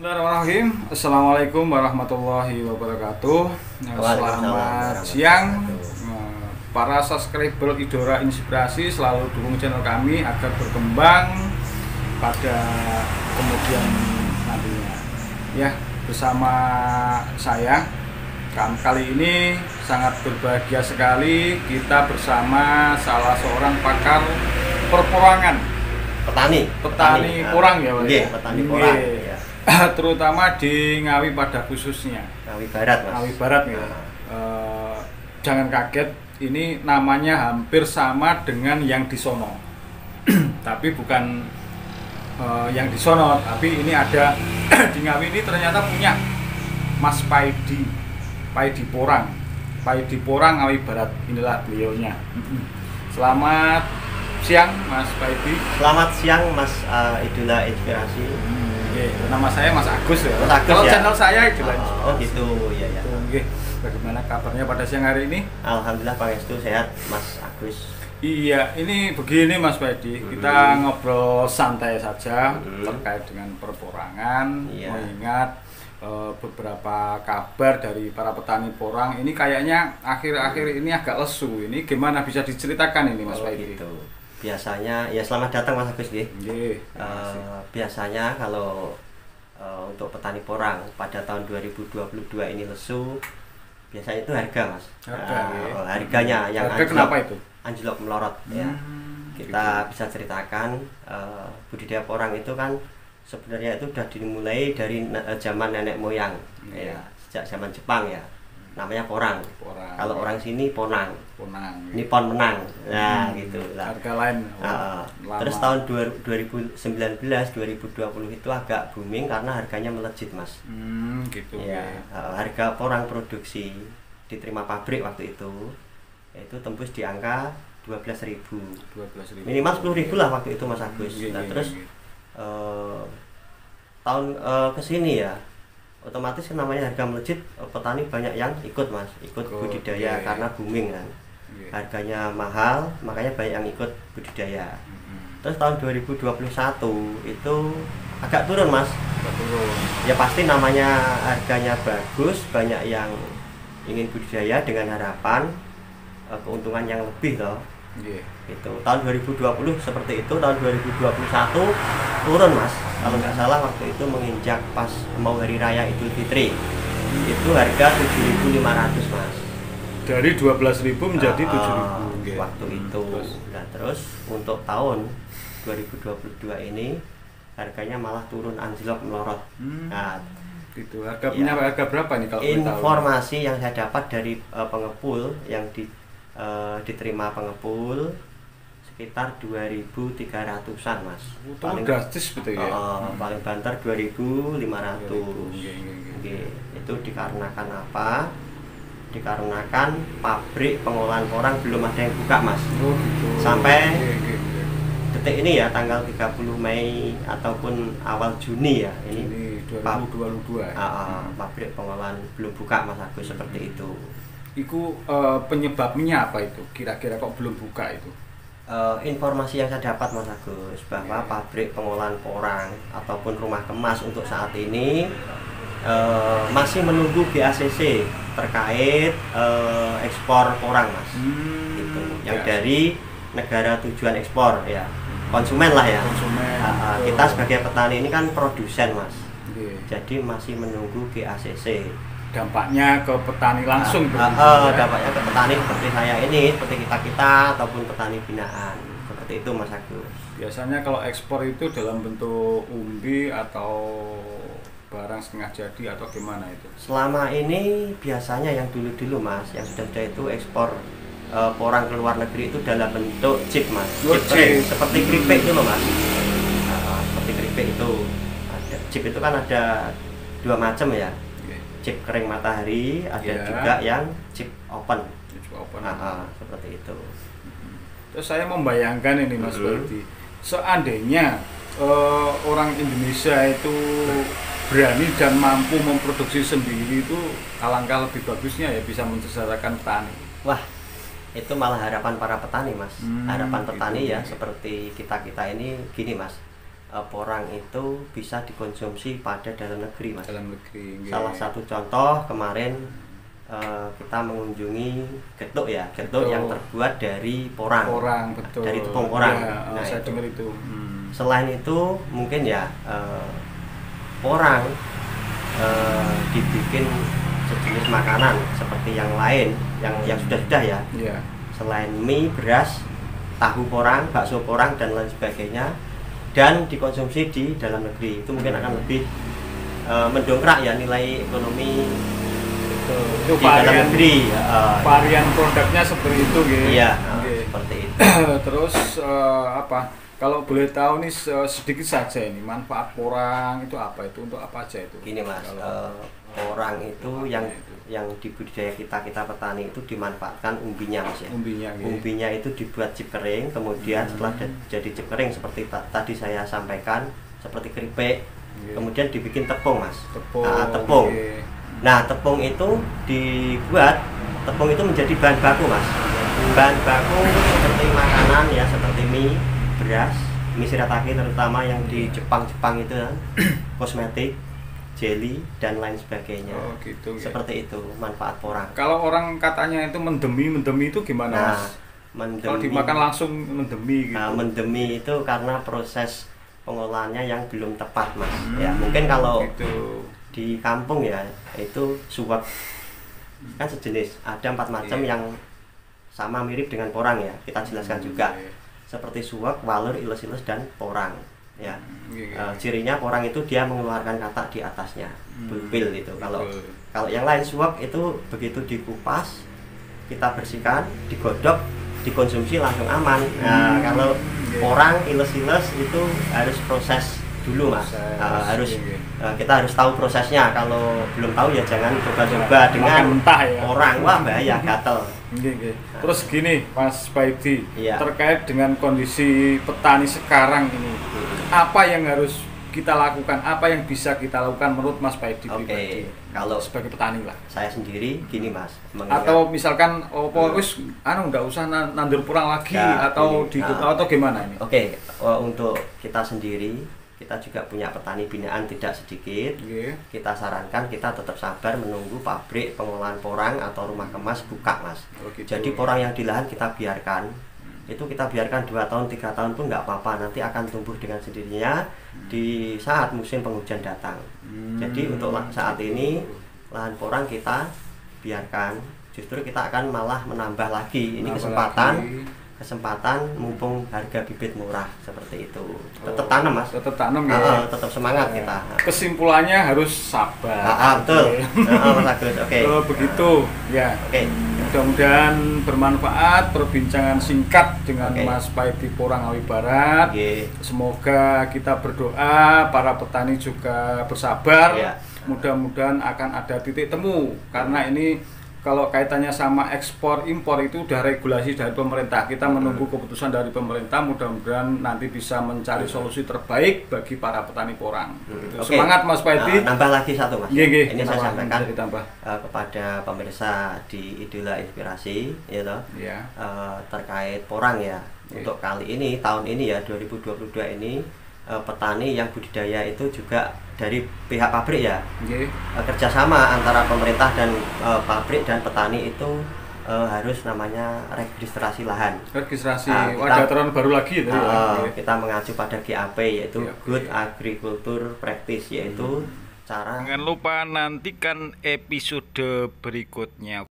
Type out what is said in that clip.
Bismillahirrahmanirrahim. Assalamualaikum warahmatullahi wabarakatuh. Selamat siang para subscriber Idora Inspirasi. Selalu dukung channel kami agar berkembang pada kemudian nantinya. Ya, bersama saya kali ini sangat berbahagia sekali kita bersama salah seorang pakar perporangan. Petani porang ya, Pak. Iya, petani porang. Ya. Terutama di Ngawi pada khususnya. Ngawi Barat, Mas. Ngawi Barat ya. Jangan kaget, ini namanya hampir sama dengan yang di sono. Tapi bukan yang di sono, tapi ini ada di Ngawi ini ternyata punya Mas Paidi Porang. Paidi Porang Ngawi Barat, inilah beliaunya. Selamat siang Mas Paidi. Selamat siang Mas Idola Inspirasi. Nama saya Mas Agus ya. Mas Agus, kalau ya? channel saya Idola Inspirasi. Oh gitu, ya ya. Bagaimana kabarnya pada siang hari ini? Alhamdulillah pangestu sehat Mas Agus. Iya, ini begini Mas Paidi, kita ngobrol santai saja terkait dengan perporangan, mengingat beberapa kabar dari para petani porang ini kayaknya akhir-akhir ini agak lesu. Ini gimana bisa diceritakan ini Mas Paidi? Gitu. Biasanya ya selamat datang Mas Agus nggih. Biasanya kalau untuk petani porang pada tahun 2022 ini lesu, biasanya itu harga Mas. Harganya yang harga kenapa itu? Anjlok melorot ya. Kita bisa ceritakan budidaya porang itu kan sebenarnya itu sudah dimulai dari zaman nenek moyang ya, sejak zaman Jepang ya. Namanya porang. Kalau orang sini ponang. Nippon menang. Nah, gitu lah. Harga lain. Terus tahun 2019 2020 itu agak booming karena harganya melejit, Mas. Gitu. Ya, harga porang produksi diterima pabrik waktu itu tembus di angka 12.000. Minimal 10.000 lah waktu itu Mas Agus. Nah, terus tahun kesini ya otomatis kan namanya harga melejit, petani banyak yang ikut Mas, ikut budidaya karena booming kan. Harganya mahal, makanya banyak yang ikut budidaya. Terus tahun 2021 itu agak turun Mas. Ya pasti namanya harganya bagus, banyak yang ingin budidaya dengan harapan keuntungan yang lebih loh. Itu tahun 2020 seperti itu, tahun 2021 turun Mas. Kalau nggak salah waktu itu menginjak pas mau hari raya Idul Fitri itu harga 7.500 Mas. Dari 12.000 menjadi 7.000 waktu itu. Nah terus untuk tahun 2022 ini harganya malah turun anjlok melorot. Nah gitu. Harga berapa nih kalau informasi yang saya dapat dari pengepul yang diterima pengepul sekitar 2.300-an Mas. Paling drastis betul ya. Paling banter 2.500. Itu dikarenakan apa? Dikarenakan pabrik pengolahan porang belum ada yang buka Mas. Gitu. Sampai detik ini ya tanggal 30 Mei ataupun awal Juni ya ini 2022. Pabrik pengolahan belum buka Mas Agus seperti itu. Itu penyebabnya apa itu? Kira-kira kok belum buka itu? Informasi yang saya dapat Mas Agus bahwa pabrik pengolahan porang ataupun rumah kemas untuk saat ini masih menunggu GACC terkait ekspor porang Mas. Itu yang dari negara tujuan ekspor ya, konsumen lah ya. Kita sebagai petani ini kan produsen Mas. Jadi masih menunggu GACC. Dampaknya ke petani langsung dampaknya ke petani seperti saya ini, seperti kita ataupun petani binaan seperti itu Mas Agus. Biasanya kalau ekspor itu dalam bentuk umbi atau barang setengah jadi atau gimana itu? Selama ini biasanya yang dulu Mas, yang sudah itu ekspor porang ke luar negeri itu dalam bentuk chip Mas. Chip seperti keripik itu loh Mas. Seperti keripik itu ada chip itu kan ada dua macam ya. Chip kering matahari, ada juga yang chip open. Seperti itu. Terus saya membayangkan ini Mas Paidi, seandainya orang Indonesia itu berani dan mampu memproduksi sendiri, itu alangkah lebih bagusnya ya, bisa mensejahterakan petani. Wah, itu malah harapan para petani Mas. Harapan petani gitu, ya seperti kita ini gini Mas. porang itu bisa dikonsumsi pada dalam negeri, Mas. Dalam negeri. Salah satu contoh kemarin kita mengunjungi getuk ya, getuk yang terbuat dari porang. Porang, betul. Dari tepung porang. Ya, nah, saya dengar itu. Selain itu mungkin ya porang dibikin sejenis makanan seperti yang lain yang sudah ya. Yeah. Selain mie, beras, tahu porang, bakso porang dan lain sebagainya, dan dikonsumsi di dalam negeri, itu mungkin akan lebih mendongkrak ya nilai ekonomi itu di dalam negeri. Varian produknya seperti itu gitu. Iya, seperti itu. Terus apa? Kalau boleh tahu nih sedikit saja ini manfaat porang itu apa, itu untuk apa aja itu? Gini Mas, porang itu yang di budidaya kita petani itu dimanfaatkan umbinya Mas ya. Umbinya itu dibuat chip kering, kemudian setelah jadi chip kering seperti tadi saya sampaikan, seperti keripik, kemudian dibikin tepung Mas. Tepung. Nah, tepung itu dibuat, tepung itu menjadi bahan baku Mas. Bahan baku seperti makanan ya, seperti mie, beras, mie shirataki terutama yang di Jepang itu kan, kosmetik, jelly dan lain sebagainya. Oh, gitu. Seperti itu manfaat porang. Kalau orang katanya itu mendemi itu gimana Mas? Mendemi, kalau dimakan langsung mendemi gitu. Nah, mendemi itu karena proses pengolahannya yang belum tepat Mas. Ya mungkin kalau gitu. Di kampung ya itu suwak kan sejenis, ada 4 macam yang sama mirip dengan porang ya, kita jelaskan juga. Seperti suwak, walur, iles-iles dan porang ya. Cirinya porang itu dia mengeluarkan katak di atasnya, bulbil itu. Kalau yang lain suwak itu begitu dikupas, kita bersihkan, digodok, dikonsumsi langsung aman. Nah, kalau porang, iles-iles itu harus proses dulu Mas. Kita harus tahu prosesnya. Kalau belum tahu ya jangan coba-coba dengan mentah ya. Porang, wah bahaya, gatel. Terus gini Mas Baidi, iya. Terkait dengan kondisi petani sekarang ini, apa yang harus kita lakukan, apa yang bisa kita lakukan menurut Mas Baidi pribadi? Kalau sebagai petani lah. Saya sendiri gini Mas. Atau misalkan wis nggak usah nandur porang lagi ya, atau atau gimana ini? Untuk kita sendiri, kita juga punya petani binaan tidak sedikit. Kita sarankan kita tetap sabar menunggu pabrik pengolahan porang atau rumah kemas buka Mas. Jadi porang yang di lahan kita biarkan, itu kita biarkan 2 tahun 3 tahun pun nggak apa-apa, nanti akan tumbuh dengan sendirinya di saat musim penghujan datang. Jadi untuk saat ini lahan porang kita biarkan, justru kita akan malah menambah lagi. Ini kesempatan mumpung harga bibit murah seperti itu. Tetap tanam Mas. Tetap tanam ya. Tetap semangat kita. Kesimpulannya harus sabar. Betul. Mas Agus. Kalau begitu ya. Mudah-mudahan bermanfaat perbincangan singkat dengan Mas Baidi Porangawi Barat. Semoga kita berdoa, para petani juga bersabar. Mudah-mudahan akan ada titik temu, karena ini kalau kaitannya sama ekspor impor itu udah regulasi dari pemerintah. Kita menunggu keputusan dari pemerintah, mudah-mudahan nanti bisa mencari solusi terbaik bagi para petani porang. Semangat Mas Baidi. Nambah lagi satu Mas. Ini saya sampaikan ditambah kepada pemirsa di Idola Inspirasi ya toh. Terkait porang ya. Untuk kali ini, tahun ini ya 2022 ini, petani yang budidaya itu juga dari pihak pabrik ya, kerjasama antara pemerintah dan pabrik dan petani itu harus namanya registrasi lahan. Ada aturan baru lagi itu kita mengacu pada GAP, yaitu Good Agriculture Practice, yaitu cara. Jangan lupa nantikan episode berikutnya.